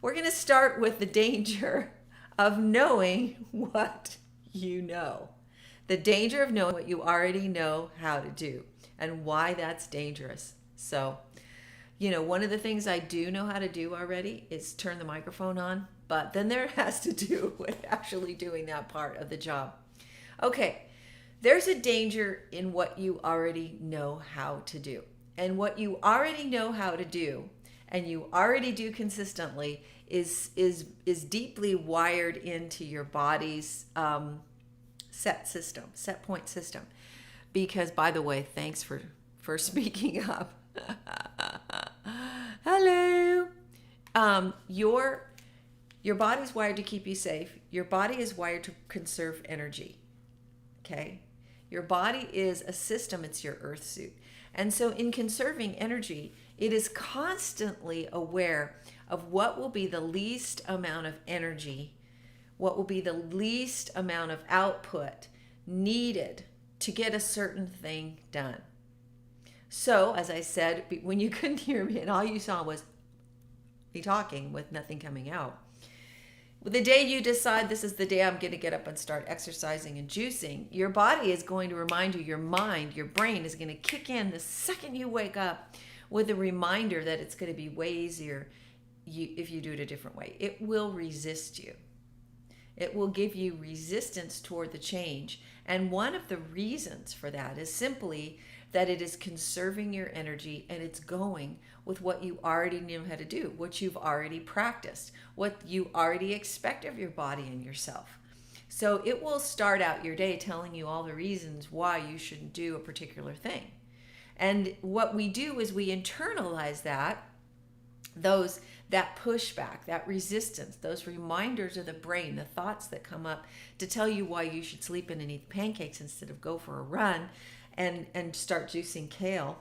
We're going to start with the danger of knowing what you know. The danger of knowing what you already know how to do and why that's dangerous. So, one of the things I do know how to do already is turn the microphone on, but then there has to do with actually doing that part of the job. Okay, there's a danger in what you already know how to do. And what you already know how to do and you already do consistently is deeply wired into your body's set point system. Because, by the way, thanks for speaking up. Hello. Your body's wired to keep you safe. Your body is wired to conserve energy. Okay? Your body is a system, it's your earth suit. And so in conserving energy, it is constantly aware of what will be the least amount of energy, what will be the least amount of output needed to get a certain thing done. So, as I said, when you couldn't hear me and all you saw was me talking with nothing coming out, the day you decide this is the day I'm going to get up and start exercising and juicing, your body is going to remind you, your mind, your brain is going to kick in the second you wake up with a reminder that it's going to be way easier if you do it a different way. It will resist you. It will give you resistance toward the change. And one of the reasons for that is simply that it is conserving your energy and it's going with what you already knew how to do, what you've already practiced, what you already expect of your body and yourself. So it will start out your day telling you all the reasons why you shouldn't do a particular thing. And what we do is we internalize that pushback, that resistance, those reminders of the brain, the thoughts that come up to tell you why you should sleep in and eat pancakes instead of go for a run and start juicing kale.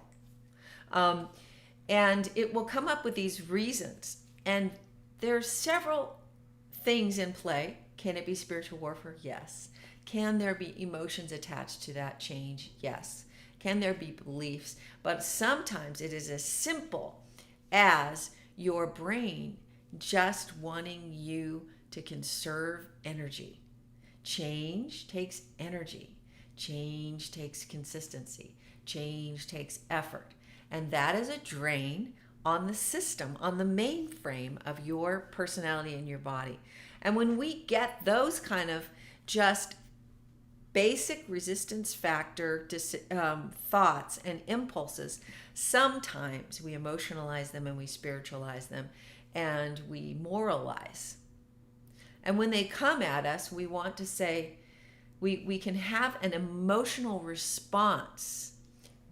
And it will come up with these reasons. And there's several things in play. Can it be spiritual warfare? Yes. Can there be emotions attached to that change? Yes. Can there be beliefs? But sometimes it is as simple as your brain just wanting you to conserve energy. Change takes energy. Change takes consistency. Change takes effort. And that is a drain on the system, on the mainframe of your personality and your body. And when we get those kind of just basic resistance factor thoughts and impulses, sometimes we emotionalize them and we spiritualize them and we moralize. And when they come at us, we want to say, we can have an emotional response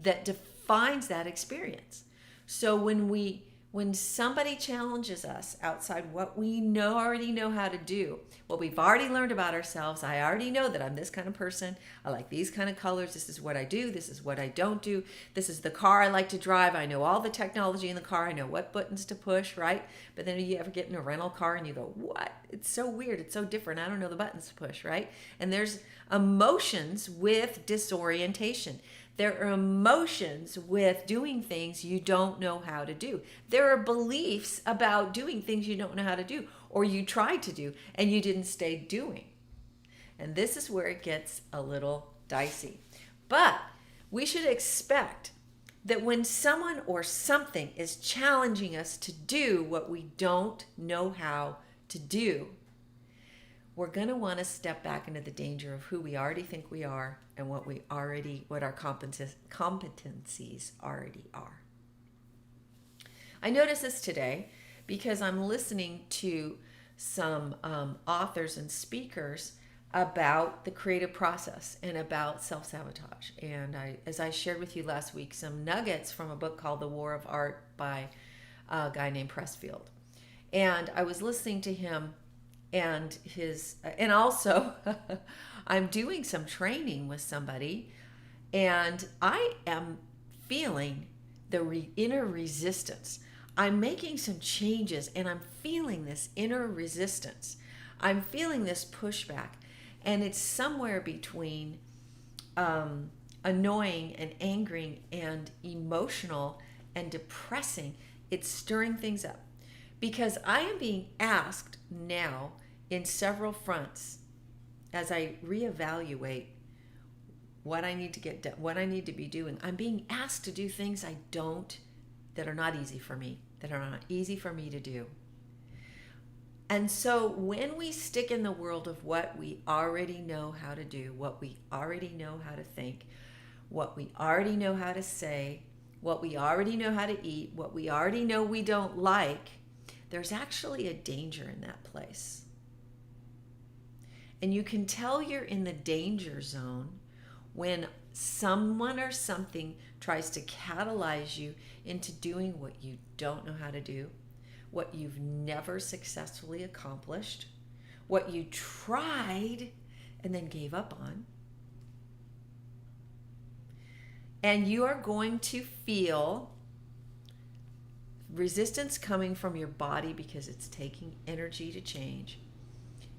that defines that experience. So when somebody challenges us outside what we already know how to do, what we've already learned about ourselves, I already know that I'm this kind of person. I like these kind of colors. This is what I do. This is what I don't do. This is the car I like to drive. I know all the technology in the car. I know what buttons to push, right? But then you ever get in a rental car and you go, what? It's so weird. It's so different. I don't know the buttons to push, right? And there's emotions with disorientation. There are emotions with doing things you don't know how to do. There are beliefs about doing things you don't know how to do or you tried to do and you didn't stay doing. And this is where it gets a little dicey. But we should expect that when someone or something is challenging us to do what we don't know how to do, we're going to want to step back into the danger of who we already think we are and what our competencies already are. I noticed this today because I'm listening to some authors and speakers about the creative process and about self-sabotage. And as I shared with you last week, some nuggets from a book called The War of Art by a guy named Pressfield. And I was listening to him and also I'm doing some training with somebody and I am feeling the inner resistance. I'm making some changes and I'm feeling this inner resistance. I'm feeling this pushback and it's somewhere between annoying and angering and emotional and depressing. It's stirring things up because I am being asked now in several fronts as I reevaluate what I need to get done, what I need to be doing. I'm being asked to do things that are not easy for me, that are not easy for me to do. And so when we stick in the world of what we already know how to do, what we already know how to think, what we already know how to say, what we already know how to eat, what we already know we don't like, there's actually a danger in that place. And you can tell you're in the danger zone when someone or something tries to catalyze you into doing what you don't know how to do, what you've never successfully accomplished, what you tried and then gave up on. And you are going to feel resistance coming from your body because it's taking energy to change.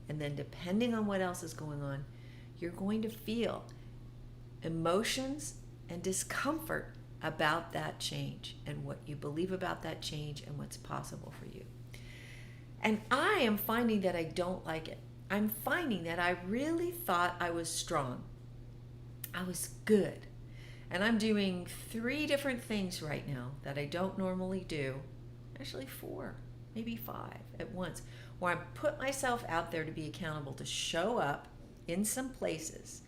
And then depending on what else is going on, you're going to feel emotions and discomfort about that change and what you believe about that change and what's possible for you. And I am finding that I don't like it. I'm finding that I really thought I was strong. I was good. And I'm doing 3 different things right now that I don't normally do. Actually 4, maybe 5 at once, where I put myself out there to be accountable, to show up in some places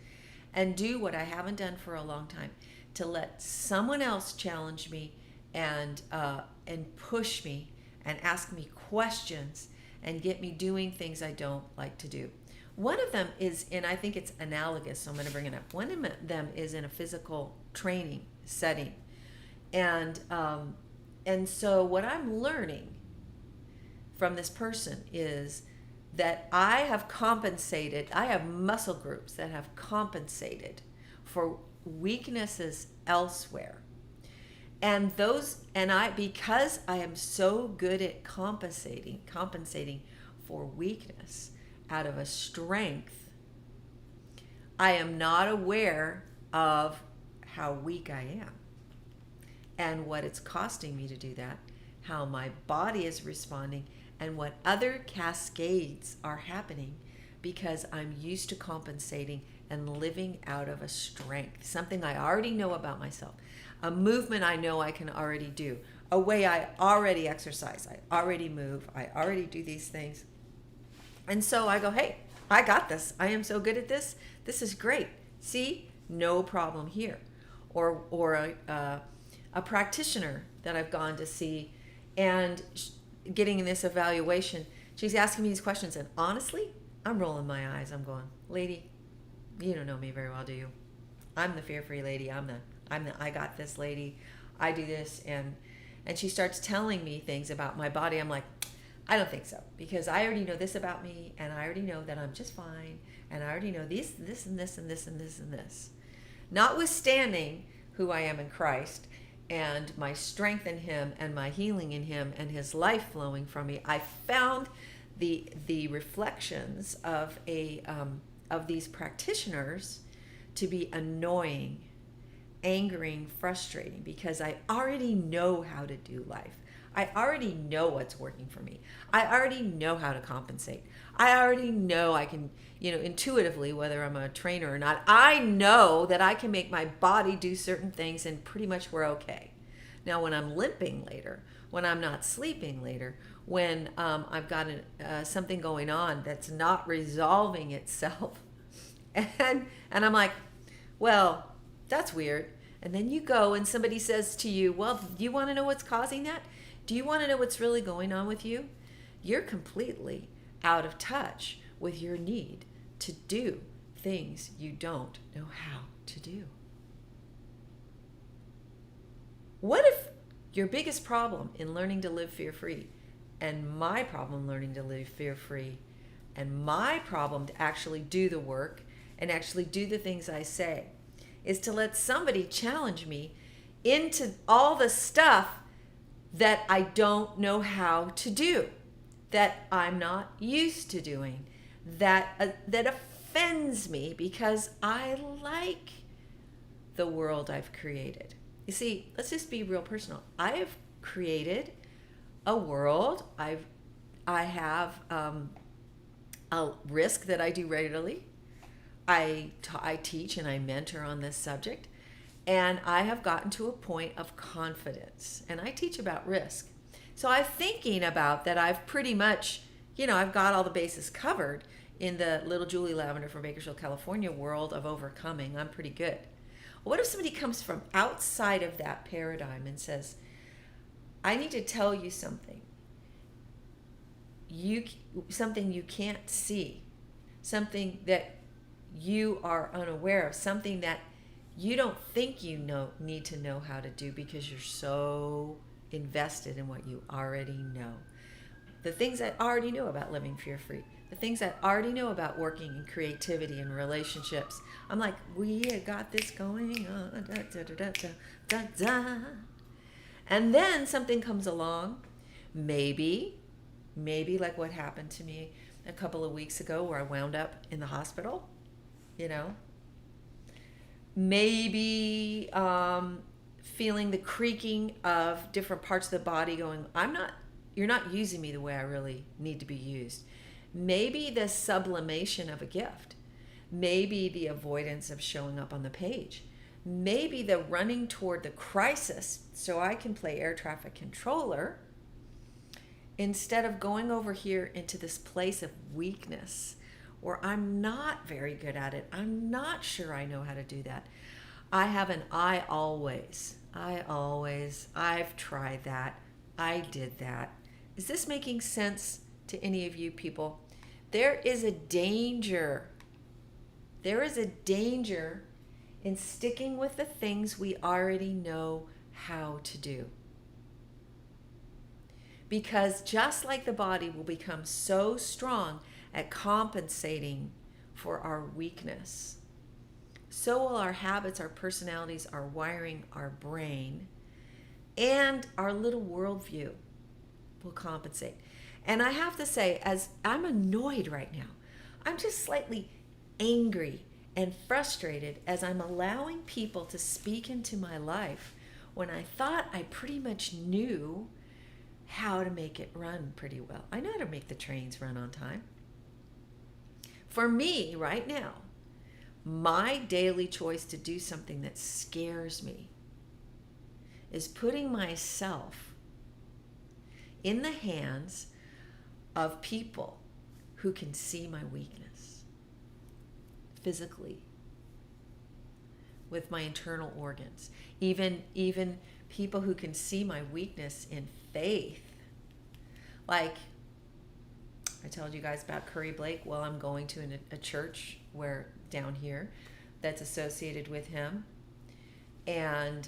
and do what I haven't done for a long time, to let someone else challenge me and push me and ask me questions and get me doing things I don't like to do. One of them is, and I think it's analogous, so I'm going to bring it up. One of them is in a physical training setting. And so what I'm learning from this person is that I have muscle groups that have compensated for weaknesses elsewhere. And because I am so good at compensating for weakness out of a strength, I am not aware of how weak I am and what it's costing me to do that, how my body is responding, and what other cascades are happening because I'm used to compensating and living out of a strength, something I already know about myself, a movement I know I can already do, a way I already exercise, I already move, I already do these things. And so I go, hey, I got this. I am so good at this. This is great. See, no problem here. Or a practitioner that I've gone to see and getting this evaluation, she's asking me these questions, and honestly, I'm rolling my eyes. I'm going, lady, you don't know me very well, do you? I'm the fear-free lady. I'm the I got this lady. I do this, and she starts telling me things about my body. I'm like, I don't think so, because I already know this about me, and I already know that I'm just fine, and I already know this and this and this and this and this. Notwithstanding who I am in Christ and my strength in Him and my healing in Him and His life flowing from me, I found the reflections of these practitioners to be annoying, angering, frustrating, because I already know how to do life. I already know what's working for me. I already know how to compensate. I already know I can, intuitively, whether I'm a trainer or not, I know that I can make my body do certain things and pretty much we're okay. Now, when I'm limping later, when I'm not sleeping later, when I've got something going on that's not resolving itself, and I'm like, well, that's weird. And then you go and somebody says to you, well, do you want to know what's causing that? Do you want to know what's really going on with you? You're completely out of touch with your need to do things you don't know how to do. What if your biggest problem in learning to live fear-free, and my problem learning to live fear-free, and my problem to actually do the work and actually do the things I say, is to let somebody challenge me into all the stuff that I don't know how to do, that I'm not used to doing, that offends me because I like the world I've created. You see, let's just be real personal. I have created a world. I have a risk that I do regularly. I teach and I mentor on this subject, and I have gotten to a point of confidence, and I teach about risk. So I'm thinking about that I've pretty much, I've got all the bases covered in the Little Julie Lavender from Bakersfield, California world of overcoming. I'm pretty good. What if somebody comes from outside of that paradigm and says, I need to tell you something. Something you can't see, something that you are unaware of, something that you don't think need to know how to do because you're so invested in what you already know. The things I already know about living fear-free, the things I already know about working in creativity and relationships. I'm like, we have got this going on. Da, da, da, da, da, da. And then something comes along, maybe like what happened to me a couple of weeks ago where I wound up in the hospital, maybe feeling the creaking of different parts of the body going, you're not using me the way I really need to be used. Maybe the sublimation of a gift, maybe the avoidance of showing up on the page, maybe the running toward the crisis so I can play air traffic controller instead of going over here into this place of weakness where I'm not very good at it. I'm not sure I know how to do that. I have an I've tried that. I did that. Is this making sense to any of you people? There is a danger. There is a danger in sticking with the things we already know how to do. Because just like the body will become so strong at compensating for our weakness, so will our habits, our personalities, our wiring, our brain, and our little worldview will compensate. And I have to say, as I'm annoyed right now, I'm just slightly angry and frustrated as I'm allowing people to speak into my life when I thought I pretty much knew how to make it run pretty well. I know how to make the trains run on time. For me, right now, my daily choice to do something that scares me is putting myself in the hands of people who can see my weakness physically with my internal organs, even people who can see my weakness in faith. Like I told you guys about Curry Blake. Well, I'm going to a church down here that's associated with him, and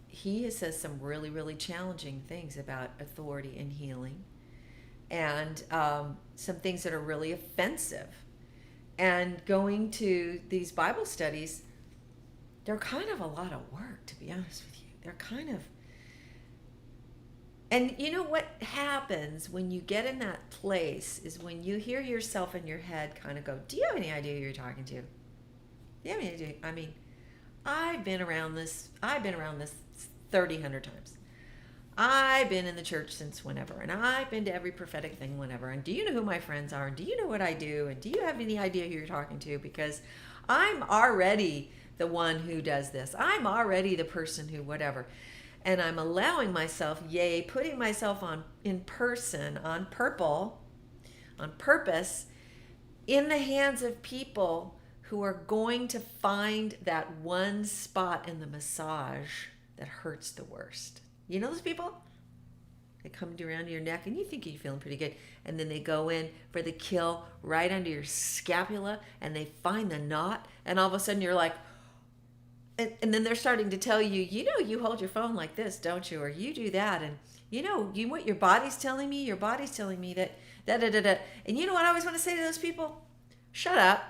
he says some really, really challenging things about authority and healing, and some things that are really offensive. And going to these Bible studies, they're kind of a lot of work, to be honest with you. They're kind of... And you know what happens when you get in that place is when you hear yourself in your head kind of go, do you have any idea who you're talking to? Do you have any idea? I mean, I've been around this 100 times. I've been in the church since whenever, and I've been to every prophetic thing whenever. And do you know who my friends are? And do you know what I do? And do you have any idea who you're talking to? Because I'm already the one who does this. I'm already the person who whatever. And I'm allowing myself, putting myself in person, on purpose, in the hands of people who are going to find that one spot in the massage that hurts the worst. You know those people? They come around your neck and you think you're feeling pretty good. And then they go in for the kill right under your scapula and they find the knot. And all of a sudden you're like, and then they're starting to tell you, you hold your phone like this, don't you? Or you do that. And what your body's telling me? Your body's telling me that, da-da-da-da. And you know what I always want to say to those people? Shut up.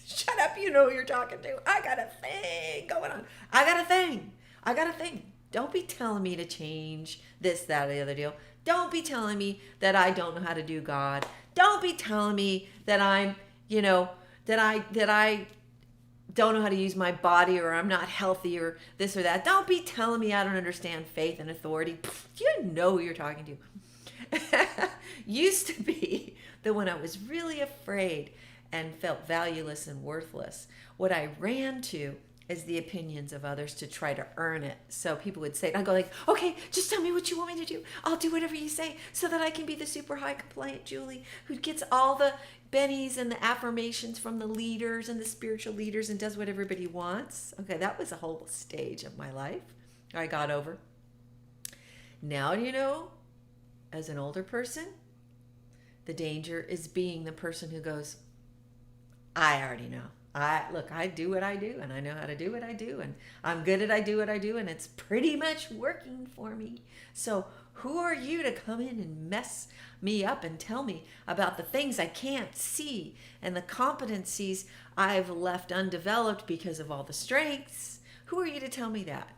Shut up, you know who you're talking to. I got a thing going on. I got a thing. Don't be telling me to change this, that, or the other deal. Don't be telling me that I don't know how to do God. Don't be telling me that I'm, that don't know how to use my body, or I'm not healthy, or this or that. Don't be telling me I don't understand faith and authority. Pfft, you know who you're talking to. Used to be that when I was really afraid and felt valueless and worthless, what I ran to is the opinions of others to try to earn it. So people would say, and I'd go like, okay, just tell me what you want me to do. I'll do whatever you say so that I can be the super high compliant Julie who gets all the bennies and the affirmations from the leaders and the spiritual leaders and does what everybody wants. Okay, that was a whole stage of my life I got over. Now, you know, as an older person, the danger is being the person who goes, I already know. I do what I do, and I know how to do what I do, and I'm good at I do what I do, and it's pretty much working for me. So who are you to come in and mess me up and tell me about the things I can't see and the competencies I've left undeveloped because of all the strengths? Who are you to tell me that?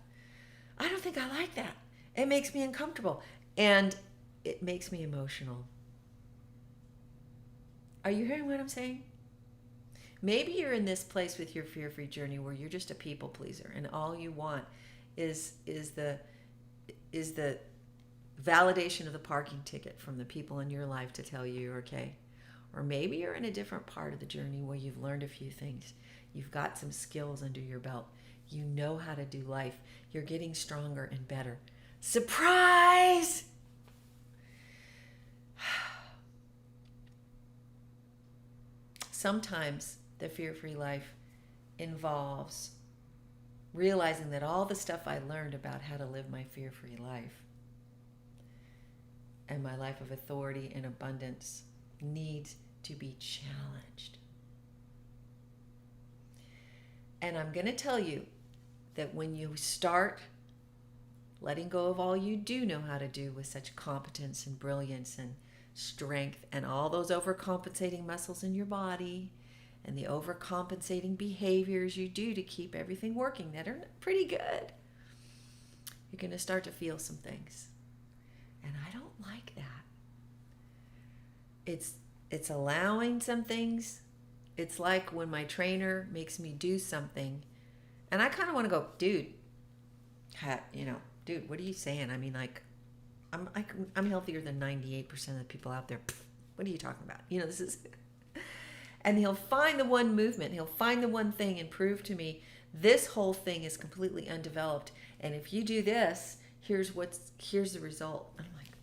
I don't think I like that. It makes me uncomfortable, and it makes me emotional. Are you hearing what I'm saying? Maybe you're in this place with your fear-free journey where you're just a people pleaser and all you want is the validation of the parking ticket from the people in your life to tell you you're okay. Or maybe you're in a different part of the journey where you've learned a few things. You've got some skills under your belt. You know how to do life. You're getting stronger and better. Surprise! Sometimes the fear-free life involves realizing that all the stuff I learned about how to live my fear-free life and my life of authority and abundance needs to be challenged. And I'm going to tell you that when you start letting go of all you do know how to do with such competence and brilliance and strength and all those overcompensating muscles in your body and the overcompensating behaviors you do to keep everything working that are pretty good, you're going to start to feel some things. And I don't like that. It's allowing some things. It's like when my trainer makes me do something and I kind of want to go, dude, what are you saying? I mean, like, I'm healthier than 98% of the people out there. What are you talking about? This is... And he'll find the one movement. He'll find the one thing and prove to me this whole thing is completely undeveloped. And if you do this, here's the result. I'm like,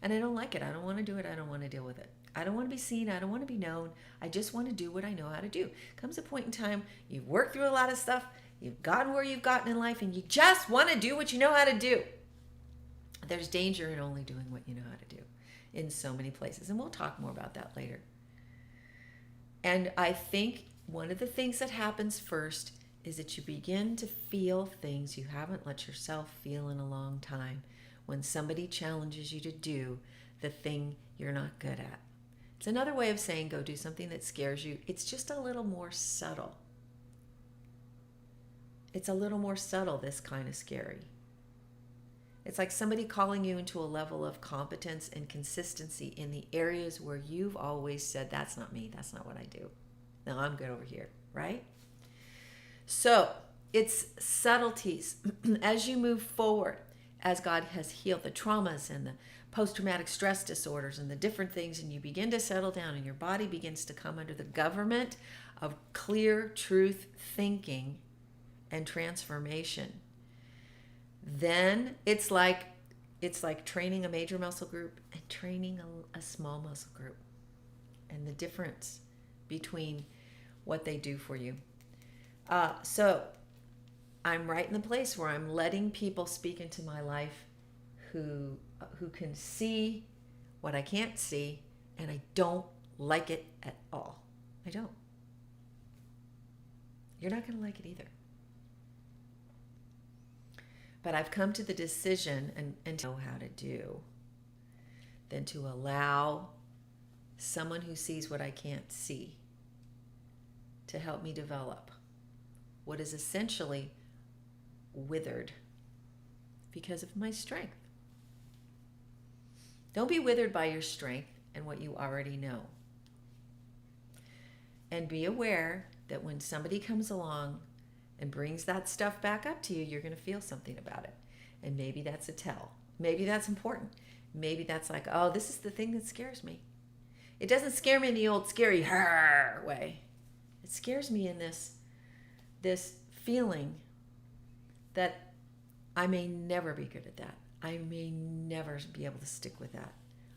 and I don't like it. I don't want to do it. I don't want to deal with it. I don't want to be seen. I don't want to be known. I just want to do what I know how to do. Comes a point in time, you've worked through a lot of stuff. You've gotten where you've gotten in life, and you just want to do what you know how to do. There's danger in only doing what you know how to do in so many places. And we'll talk more about that later. And I think one of the things that happens first is that you begin to feel things you haven't let yourself feel in a long time when somebody challenges you to do the thing you're not good at. It's another way of saying go do something that scares you. It's just a little more subtle. It's a little more subtle, this kind of scary. It's like somebody calling you into a level of competence and consistency in the areas where you've always said, that's not me, that's not what I do. No, I'm good over here, right? So it's subtleties as you move forward, as God has healed the traumas and the post-traumatic stress disorders and the different things, and you begin to settle down and your body begins to come under the government of clear truth thinking and transformation. Then it's like training a major muscle group and training a small muscle group, and the difference between what they do for you. So I'm right in the place where I'm letting people speak into my life who can see what I can't see, and I don't like it at all. I don't. You're not going to like it either. But I've come to the decision and to know how to do than to allow someone who sees what I can't see to help me develop what is essentially withered because of my strength. Don't be withered by your strength and what you already know. And be aware that when somebody comes along and brings that stuff back up to you, you're going to feel something about it. And maybe that's a tell. Maybe that's important. Maybe that's like, oh, this is the thing that scares me. It doesn't scare me in the old scary way. It scares me in this feeling that I may never be good at that. I may never be able to stick with that.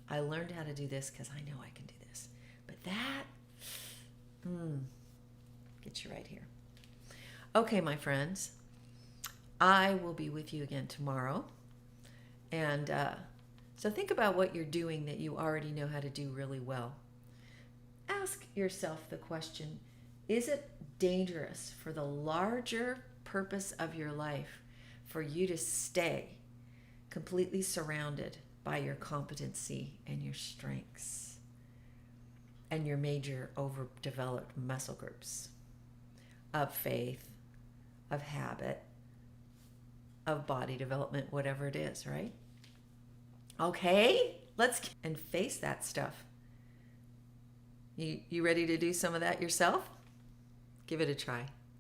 I learned how to do this because I know I can do this. But that, get you right here. Okay, my friends, I will be with you again tomorrow. And so think about what you're doing that you already know how to do really well. Ask yourself the question, is it dangerous for the larger purpose of your life for you to stay completely surrounded by your competency and your strengths and your major overdeveloped muscle groups of faith, of habit, of body development, whatever it is, right? Okay, let's and face that stuff. You ready to do some of that yourself? Give it a try.